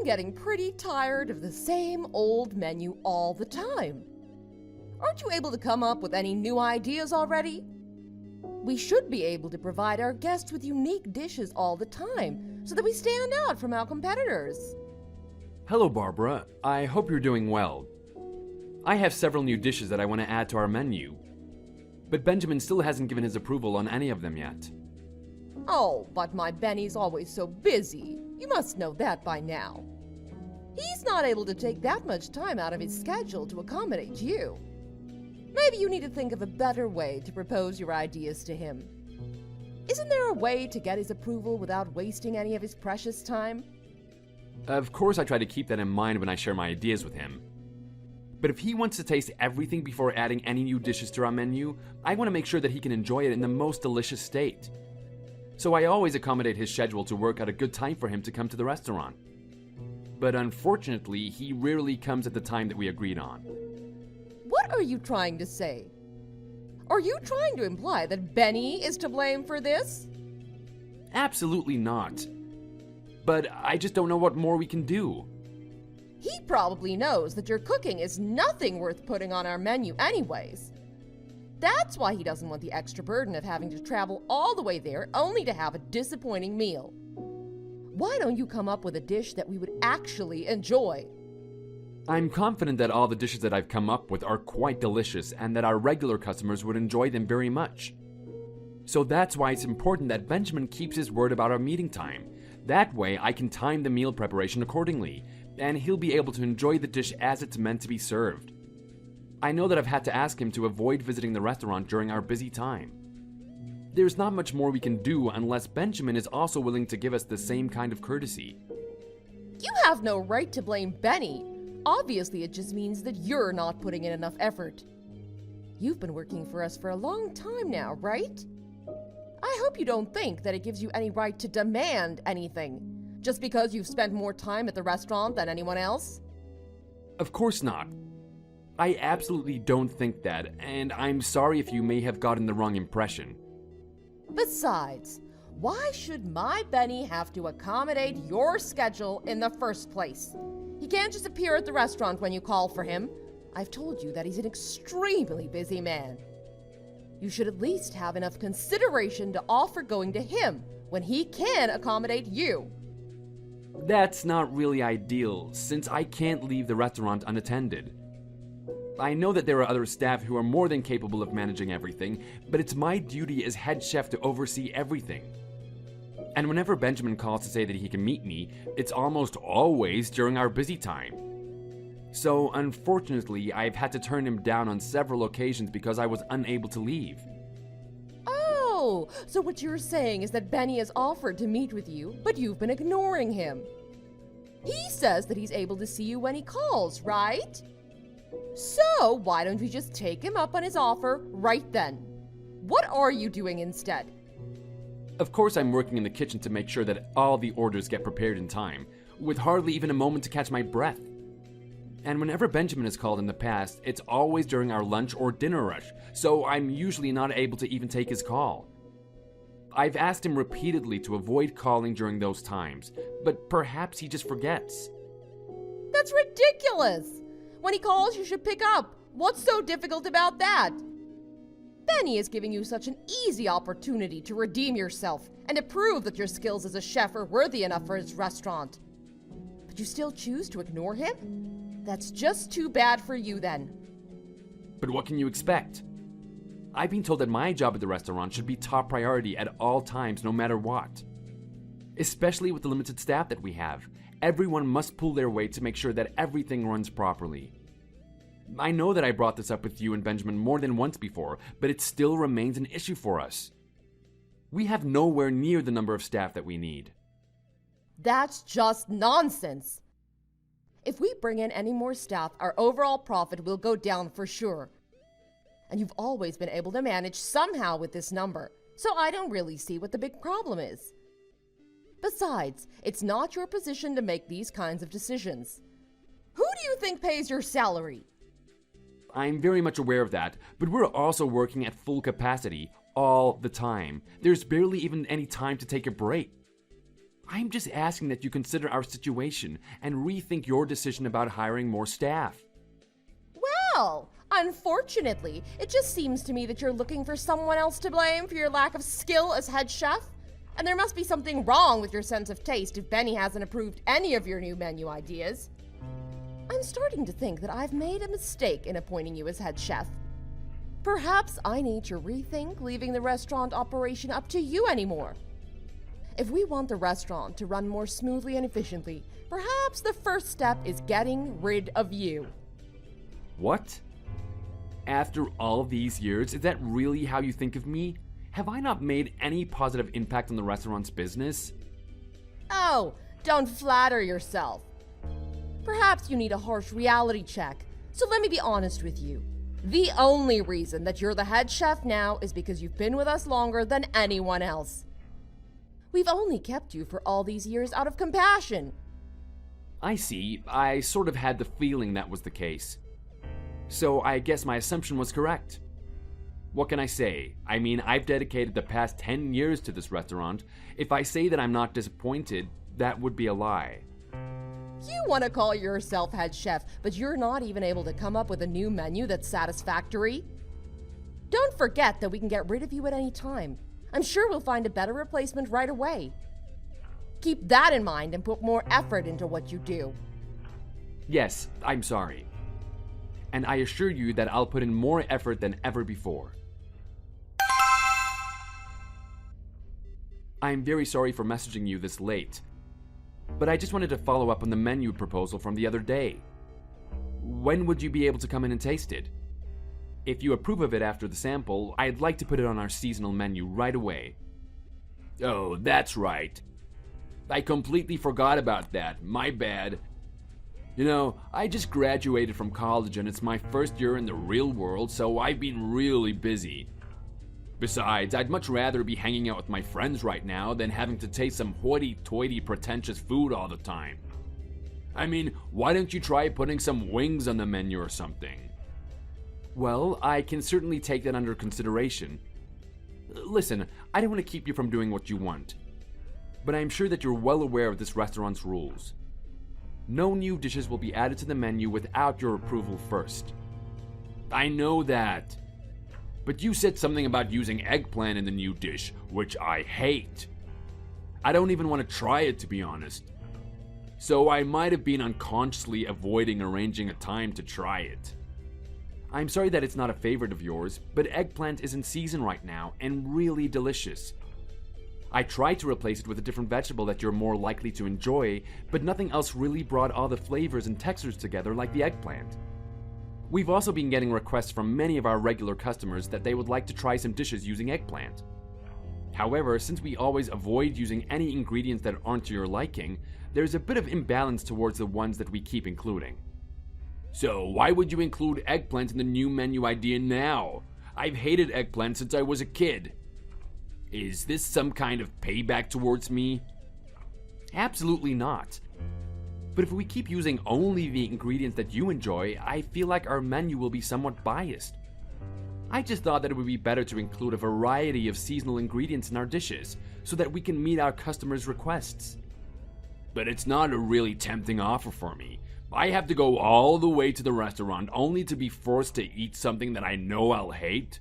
I'm getting pretty tired of the same old menu all the time. Aren't you able to come up with any new ideas already? We should be able to provide our guests with unique dishes all the time so that we stand out from our competitors. Hello, Barbara. I hope you're doing well. I have several new dishes that I want to add to our menu, but Benjamin still hasn't given his approval on any of them yet. Oh, but my Benny's always so busy. You must know that by now. He's not able to take that much time out of his schedule to accommodate you. Maybe you need to think of a better way to propose your ideas to him. Isn't there a way to get his approval without wasting any of his precious time? Of course, I try to keep that in mind when I share my ideas with him. But if he wants to taste everything before adding any new dishes to our menu, I want to make sure that he can enjoy it in the most delicious state. So I always accommodate his schedule to work out a good time for him to come to the restaurant. But unfortunately, he rarely comes at the time that we agreed on. What are you trying to say? Are you trying to imply that Benny is to blame for this? Absolutely not. But I just don't know what more we can do. He probably knows that your cooking is nothing worth putting on our menu anyways. That's why he doesn't want the extra burden of having to travel all the way there only to have a disappointing meal. Why don't you come up with a dish that we would actually enjoy? I'm confident that all the dishes that I've come up with are quite delicious and that our regular customers would enjoy them very much. So that's why it's important that Benjamin keeps his word about our meeting time. That way I can time the meal preparation accordingly, and he'll be able to enjoy the dish as it's meant to be served. I know that I've had to ask him to avoid visiting the restaurant during our busy time. There's not much more we can do unless Benjamin is also willing to give us the same kind of courtesy. You have no right to blame Benny. Obviously, it just means that you're not putting in enough effort. You've been working for us for a long time now, right? I hope you don't think that it gives you any right to demand anything, just because you've spent more time at the restaurant than anyone else. Of course not. I absolutely don't think that, and I'm sorry if you may have gotten the wrong impression. Besides, why should my Benny have to accommodate your schedule in the first place? He can't just appear at the restaurant when you call for him. I've told you that he's an extremely busy man. You should at least have enough consideration to offer going to him when he can accommodate you. That's not really ideal, since I can't leave the restaurant unattended. I know that there are other staff who are more than capable of managing everything, but it's my duty as head chef to oversee everything. And whenever Benjamin calls to say that he can meet me, it's almost always during our busy time. So unfortunately, I've had to turn him down on several occasions because I was unable to leave. Oh, so what you're saying is that Benny has offered to meet with you, but you've been ignoring him. He says that he's able to see you when he calls, right? So why don't you just take him up on his offer right then? What are you doing instead? Of course, I'm working in the kitchen to make sure that all the orders get prepared in time, with hardly even a moment to catch my breath. And whenever Benjamin has called in the past, it's always during our lunch or dinner rush, so I'm usually not able to even take his call. I've asked him repeatedly to avoid calling during those times, but perhaps he just forgets. That's ridiculous! When he calls, you should pick up. What's so difficult about that? Benny is giving you such an easy opportunity to redeem yourself and to prove that your skills as a chef are worthy enough for his restaurant. But you still choose to ignore him? That's just too bad for you then. But what can you expect? I've been told that my job at the restaurant should be top priority at all times, no matter what. Especially with the limited staff that we have. Everyone must pull their weight to make sure that everything runs properly. I know that I brought this up with you and Benjamin more than once before, but it still remains an issue for us. We have nowhere near the number of staff that we need. That's just nonsense. If we bring in any more staff, our overall profit will go down for sure. And you've always been able to manage somehow with this number, so I don't really see what the big problem is. Besides, it's not your position to make these kinds of decisions. Who do you think pays your salary? I'm very much aware of that, but we're also working at full capacity all the time. There's barely even any time to take a break. I'm just asking that you consider our situation and rethink your decision about hiring more staff. Well, unfortunately, it just seems to me that you're looking for someone else to blame for your lack of skill as head chef. And there must be something wrong with your sense of taste if Benny hasn't approved any of your new menu ideas. I'm starting to think that I've made a mistake in appointing you as head chef. Perhaps I need to rethink leaving the restaurant operation up to you anymore. If we want the restaurant to run more smoothly and efficiently, perhaps the first step is getting rid of you. What? After all these years, is that really how you think of me? Have I not made any positive impact on the restaurant's business? Oh, don't flatter yourself. Perhaps you need a harsh reality check, so let me be honest with you. The only reason that you're the head chef now is because you've been with us longer than anyone else. We've only kept you for all these years out of compassion. I see. I sort of had the feeling that was the case. So I guess my assumption was correct. What can I say? I mean, I've dedicated the past 10 years to this restaurant. If I say that I'm not disappointed, that would be a lie. You want to call yourself head chef, but you're not even able to come up with a new menu that's satisfactory? Don't forget that we can get rid of you at any time. I'm sure we'll find a better replacement right away. Keep that in mind and put more effort into what you do. Yes, I'm sorry. And I assure you that I'll put in more effort than ever before. I'm very sorry for messaging you this late, but I just wanted to follow up on the menu proposal from the other day. When would you be able to come in and taste it? If you approve of it after the sample, I'd like to put it on our seasonal menu right away. Oh, that's right. I completely forgot about that. My bad. You know, I just graduated from college and it's my first year in the real world, so I've been really busy. Besides, I'd much rather be hanging out with my friends right now than having to taste some hoity-toity pretentious food all the time. I mean, why don't you try putting some wings on the menu or something? Well, I can certainly take that under consideration. Listen, I don't want to keep you from doing what you want, but I'm sure that you're well aware of this restaurant's rules. No new dishes will be added to the menu without your approval first. I know that. But you said something about using eggplant in the new dish, which I hate. I don't even want to try it, to be honest. So I might have been unconsciously avoiding arranging a time to try it. I'm sorry that it's not a favorite of yours, but eggplant is in season right now and really delicious. I tried to replace it with a different vegetable that you're more likely to enjoy, but nothing else really brought all the flavors and textures together like the eggplant. We've also been getting requests from many of our regular customers that they would like to try some dishes using eggplant. However, since we always avoid using any ingredients that aren't to your liking, there's a bit of imbalance towards the ones that we keep including. So why would you include eggplant in the new menu idea now? I've hated eggplant since I was a kid. Is this some kind of payback towards me? Absolutely not. But if we keep using only the ingredients that you enjoy, I feel like our menu will be somewhat biased. I just thought that it would be better to include a variety of seasonal ingredients in our dishes, so that we can meet our customers' requests. But it's not a really tempting offer for me. I have to go all the way to the restaurant only to be forced to eat something that I know I'll hate?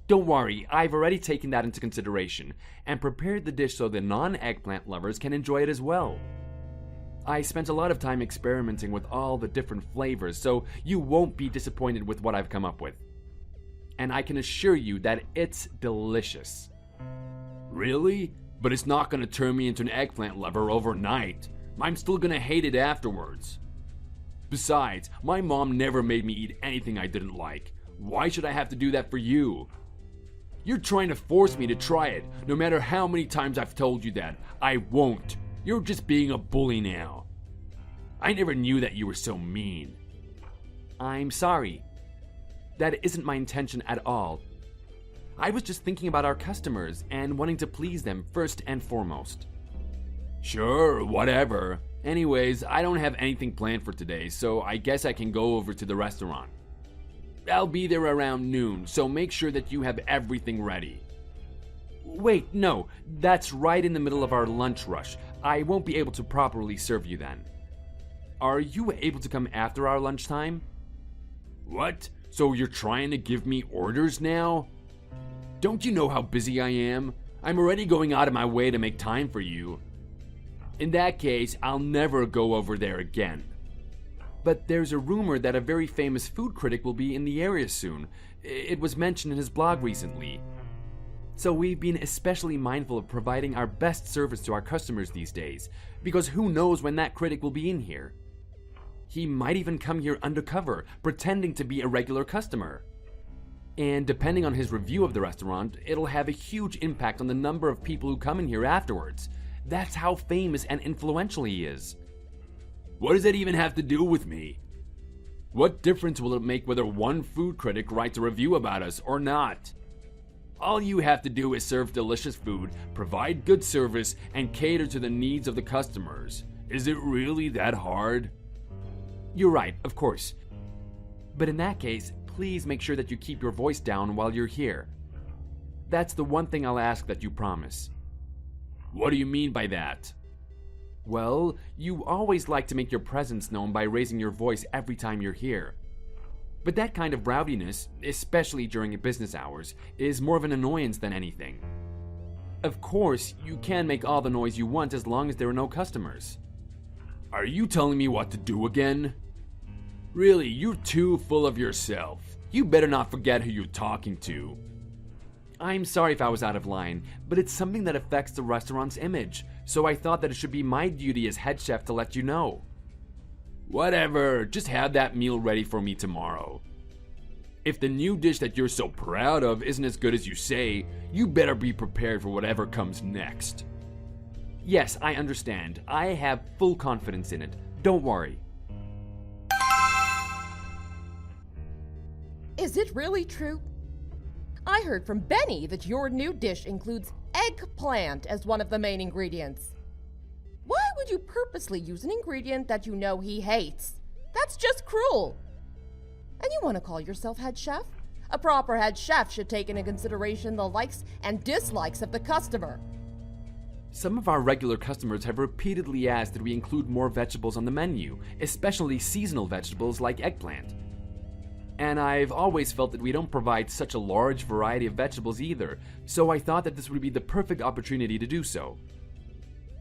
Don't worry, I've already taken that into consideration and prepared the dish so the non-eggplant lovers can enjoy it as well. I spent a lot of time experimenting with all the different flavors, so you won't be disappointed with what I've come up with. And I can assure you that it's delicious. Really? But it's not gonna turn me into an eggplant lover overnight. I'm still gonna hate it afterwards. Besides, my mom never made me eat anything I didn't like. Why should I have to do that for you? You're trying to force me to try it, no matter how many times I've told you that. I won't. You're just being a bully now. I never knew that you were so mean. I'm sorry. That isn't my intention at all. I was just thinking about our customers and wanting to please them first and foremost. Sure, whatever. Anyways, I don't have anything planned for today, so I guess I can go over to the restaurant. I'll be there around noon, so make sure that you have everything ready. Wait, no, that's right in the middle of our lunch rush. I won't be able to properly serve you then. Are you able to come after our lunchtime? What? So you're trying to give me orders now? Don't you know how busy I am? I'm already going out of my way to make time for you. In that case, I'll never go over there again. But there's a rumor that a very famous food critic will be in the area soon. It was mentioned in his blog recently. So we've been especially mindful of providing our best service to our customers these days, because who knows when that critic will be in here. He might even come here undercover, pretending to be a regular customer. And depending on his review of the restaurant, it'll have a huge impact on the number of people who come in here afterwards. That's how famous and influential he is. What does that even have to do with me? What difference will it make whether one food critic writes a review about us or not? All you have to do is serve delicious food, provide good service, and cater to the needs of the customers. Is it really that hard? You're right, of course. But in that case, please make sure that you keep your voice down while you're here. That's the one thing I'll ask that you promise. What do you mean by that? Well, you always like to make your presence known by raising your voice every time you're here. But that kind of rowdiness, especially during business hours, is more of an annoyance than anything. Of course, you can make all the noise you want as long as there are no customers. Are you telling me what to do again? Really, you're too full of yourself. You better not forget who you're talking to. I'm sorry if I was out of line, but it's something that affects the restaurant's image, so I thought that it should be my duty as head chef to let you know. Whatever, just have that meal ready for me tomorrow. If the new dish that you're so proud of isn't as good as you say, you better be prepared for whatever comes next. Yes, I understand. I have full confidence in it. Don't worry. Is it really true? I heard from Benny that your new dish includes eggplant as one of the main ingredients. Why would you purposely use an ingredient that you know he hates? That's just cruel. And you want to call yourself head chef? A proper head chef should take into consideration the likes and dislikes of the customer. Some of our regular customers have repeatedly asked that we include more vegetables on the menu, especially seasonal vegetables like eggplant. And I've always felt that we don't provide such a large variety of vegetables either, so I thought that this would be the perfect opportunity to do so.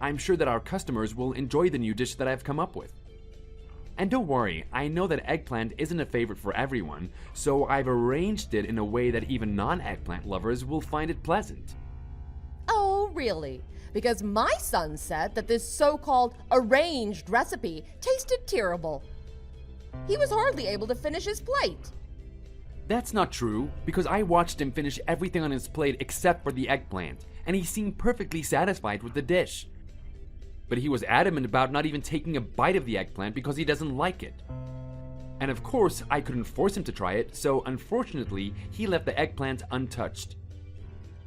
I'm sure that our customers will enjoy the new dish that I've come up with. And don't worry, I know that eggplant isn't a favorite for everyone, so I've arranged it in a way that even non-eggplant lovers will find it pleasant. Oh, really? Because my son said that this so-called arranged recipe tasted terrible. He was hardly able to finish his plate. That's not true, because I watched him finish everything on his plate except for the eggplant, and he seemed perfectly satisfied with the dish. But he was adamant about not even taking a bite of the eggplant because he doesn't like it. And of course, I couldn't force him to try it, so unfortunately, he left the eggplant untouched.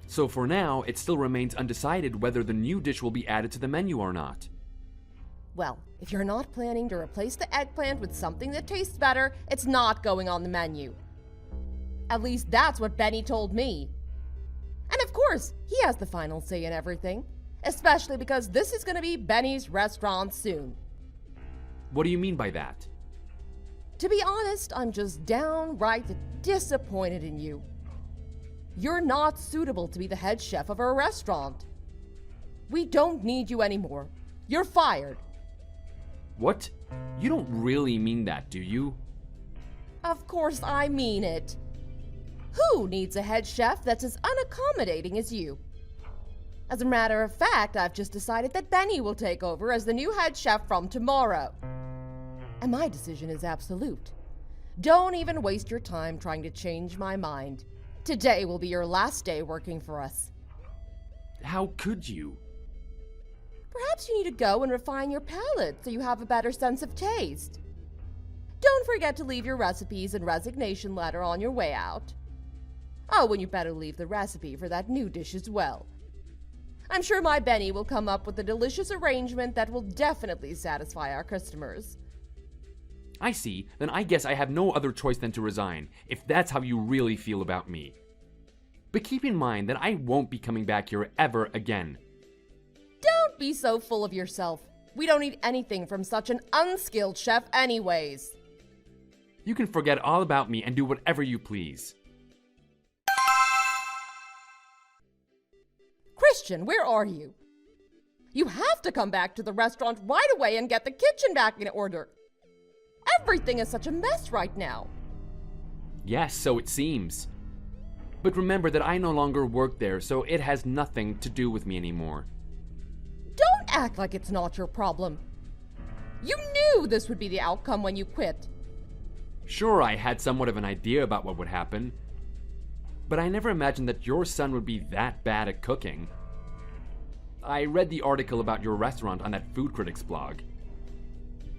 So for now, it still remains undecided whether the new dish will be added to the menu or not. Well, if you're not planning to replace the eggplant with something that tastes better, it's not going on the menu. At least that's what Benny told me. And of course, he has the final say in everything, especially because this is going to be Benny's restaurant soon. What do you mean by that? To be honest, I'm just downright disappointed in you. You're not suitable to be the head chef of our restaurant. We don't need you anymore. You're fired. What? You don't really mean that, do you? Of course I mean it. Who needs a head chef that's as unaccommodating as you? As a matter of fact, I've just decided that Benny will take over as the new head chef from tomorrow. And my decision is absolute. Don't even waste your time trying to change my mind. Today will be your last day working for us. How could you? Perhaps you need to go and refine your palate so you have a better sense of taste. Don't forget to leave your recipes and resignation letter on your way out. Oh, and you better leave the recipe for that new dish as well. I'm sure my Benny will come up with a delicious arrangement that will definitely satisfy our customers. I see, then I guess I have no other choice than to resign, if that's how you really feel about me. But keep in mind that I won't be coming back here ever again. Don't Don't be so full of yourself. We don't need anything from such an unskilled chef anyways. You can forget all about me and do whatever you please. Christian, where are you? You have to come back to the restaurant right away and get the kitchen back in order. Everything is such a mess right now. Yes, so it seems. But remember that I no longer work there, so it has nothing to do with me anymore. Don't act like it's not your problem. You knew this would be the outcome when you quit. Sure, I had somewhat of an idea about what would happen, but I never imagined that your son would be that bad at cooking. I read the article about your restaurant on that food critic's blog.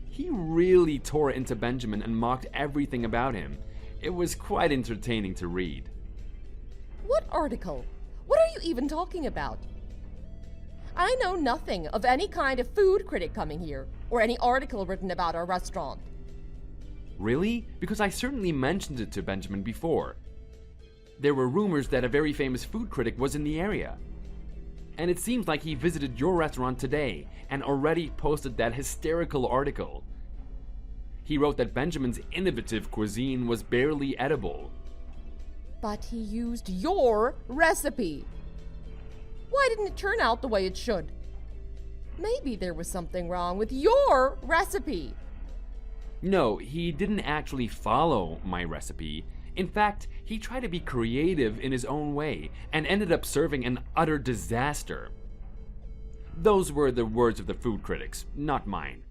He really tore into Benjamin and mocked everything about him. It was quite entertaining to read. What article? What are you even talking about? I know nothing of any kind of food critic coming here, or any article written about our restaurant. Really? Because I certainly mentioned it to Benjamin before. There were rumors that a very famous food critic was in the area. And it seems like he visited your restaurant today and already posted that hysterical article. He wrote that Benjamin's innovative cuisine was barely edible. But he used your recipe. Why didn't it turn out the way it should? Maybe there was something wrong with your recipe. No, he didn't actually follow my recipe. In fact, he tried to be creative in his own way and ended up serving an utter disaster. Those were the words of the food critics, not mine.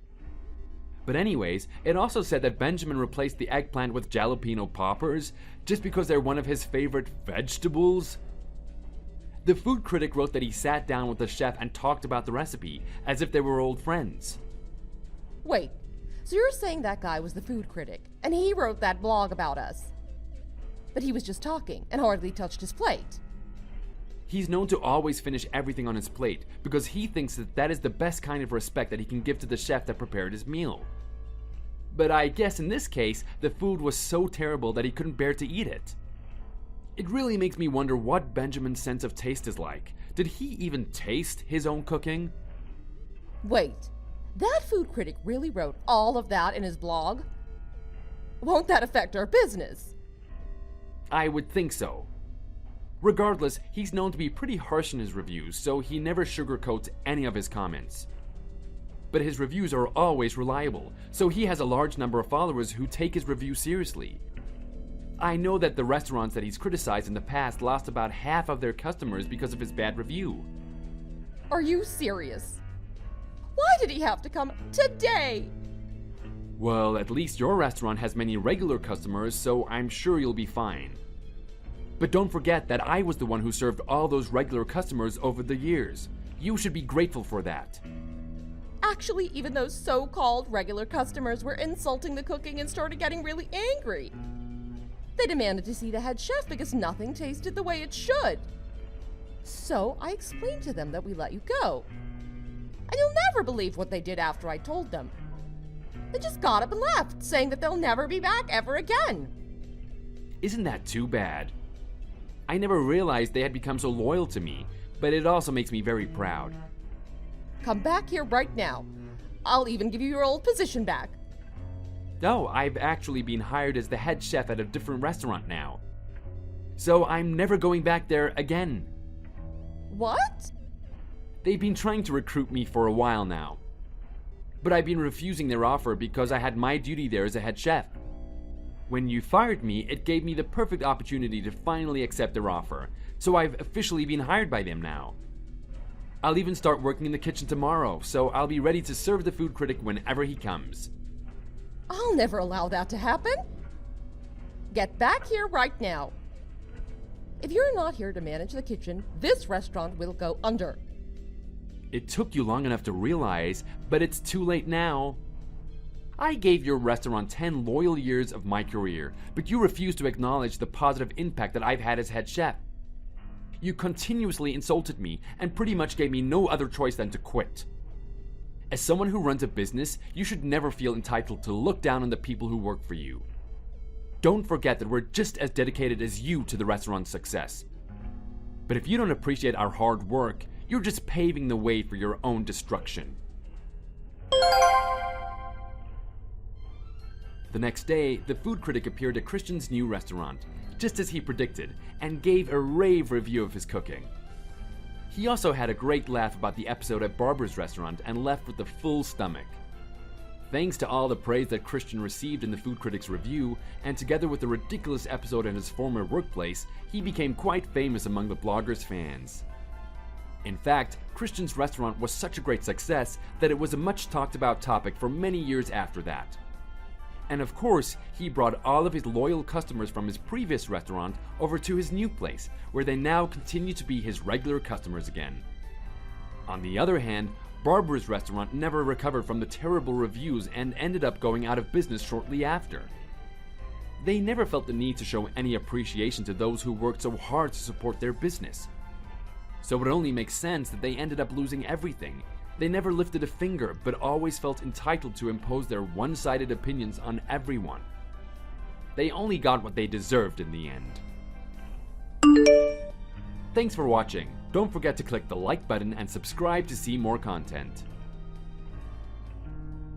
But anyways, it also said that Benjamin replaced the eggplant with jalapeno poppers just because they're one of his favorite vegetables. The food critic wrote that he sat down with the chef and talked about the recipe as if they were old friends. Wait, so you're saying that guy was the food critic, and he wrote that blog about us? But he was just talking and hardly touched his plate. He's known to always finish everything on his plate because he thinks that that is the best kind of respect that he can give to the chef that prepared his meal. But I guess in this case, the food was so terrible that he couldn't bear to eat it. It really makes me wonder what Benjamin's sense of taste is like. Did he even taste his own cooking? Wait, that food critic really wrote all of that in his blog? Won't that affect our business? I would think so. Regardless, he's known to be pretty harsh in his reviews, so he never sugarcoats any of his comments. But his reviews are always reliable, so he has a large number of followers who take his reviews seriously. I know that the restaurants that he's criticized in the past lost about half of their customers because of his bad review. Are you serious? Why did he have to come today? Well, at least your restaurant has many regular customers, so I'm sure you'll be fine. But don't forget that I was the one who served all those regular customers over the years. You should be grateful for that. Actually, even those so-called regular customers were insulting the cooking and started getting really angry. They demanded to see the head chef because nothing tasted the way it should. So I explained to them that we let you go. And you'll never believe what they did after I told them. They just got up and left, saying that they'll never be back ever again. Isn't that too bad? I never realized they had become so loyal to me, but it also makes me very proud. Come back here right now. I'll even give you your old position back. No, I've actually been hired as the head chef at a different restaurant now. So I'm never going back there again. What? They've been trying to recruit me for a while now. But I've been refusing their offer because I had my duty there as a head chef. When you fired me, it gave me the perfect opportunity to finally accept their offer, so I've officially been hired by them now. I'll even start working in the kitchen tomorrow, so I'll be ready to serve the food critic whenever he comes. I'll never allow that to happen. Get back here right now. If you're not here to manage the kitchen, this restaurant will go under. It took you long enough to realize, but it's too late now. I gave your restaurant 10 loyal years of my career, but you refused to acknowledge the positive impact that I've had as head chef. You continuously insulted me and pretty much gave me no other choice than to quit. As someone who runs a business, you should never feel entitled to look down on the people who work for you. Don't forget that we're just as dedicated as you to the restaurant's success. But if you don't appreciate our hard work, You're just paving the way for your own destruction. The next day, the food critic appeared at Christian's new restaurant, just as he predicted, and gave a rave review of his cooking. He also had a great laugh about the episode at Barbara's restaurant and left with a full stomach. Thanks to all the praise that Christian received in the food critic's review, and together with the ridiculous episode at his former workplace, he became quite famous among the blogger's fans. In fact, Christian's restaurant was such a great success that it was a much talked about topic for many years after that. And of course, he brought all of his loyal customers from his previous restaurant over to his new place, where they now continue to be his regular customers again. On the other hand, Barbara's restaurant never recovered from the terrible reviews and ended up going out of business shortly after. They never felt the need to show any appreciation to those who worked so hard to support their business. So it only makes sense that they ended up losing everything. They never lifted a finger, but always felt entitled to impose their one-sided opinions on everyone. They only got what they deserved in the end. Thanks for watching. Don't forget to click the like button and subscribe to see more content.